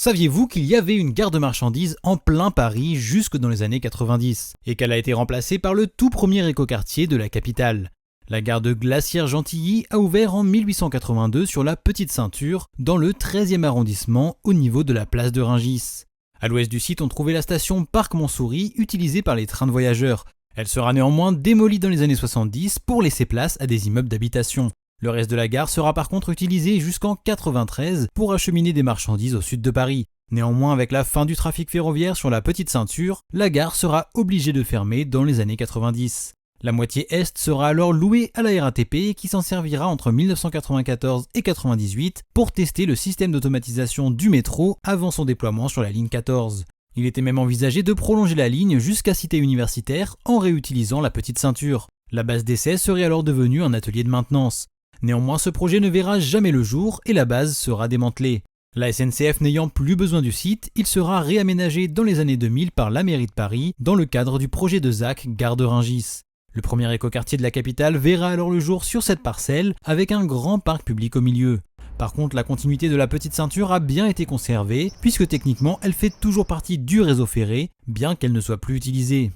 Saviez-vous qu'il y avait une gare de marchandises en plein Paris jusque dans les années 90 et qu'elle a été remplacée par le tout premier écoquartier de la capitale? La gare de Glacière-Gentilly a ouvert en 1882 sur la Petite Ceinture, dans le 13e arrondissement, au niveau de la place de Rungis. À l'ouest du site, on trouvait la station Parc Montsouris, utilisée par les trains de voyageurs. Elle sera néanmoins démolie dans les années 70 pour laisser place à des immeubles d'habitation. Le reste de la gare sera par contre utilisé jusqu'en 93 pour acheminer des marchandises au sud de Paris. Néanmoins, avec la fin du trafic ferroviaire sur la Petite Ceinture, la gare sera obligée de fermer dans les années 90. La moitié est sera alors louée à la RATP qui s'en servira entre 1994 et 1998 pour tester le système d'automatisation du métro avant son déploiement sur la ligne 14. Il était même envisagé de prolonger la ligne jusqu'à Cité Universitaire en réutilisant la Petite Ceinture. La base d'essai serait alors devenue un atelier de maintenance. Néanmoins, ce projet ne verra jamais le jour et la base sera démantelée. La SNCF n'ayant plus besoin du site, il sera réaménagé dans les années 2000 par la mairie de Paris dans le cadre du projet de ZAC Gare de Rungis. Le premier écoquartier de la capitale verra alors le jour sur cette parcelle avec un grand parc public au milieu. Par contre, la continuité de la Petite Ceinture a bien été conservée puisque techniquement elle fait toujours partie du réseau ferré, bien qu'elle ne soit plus utilisée.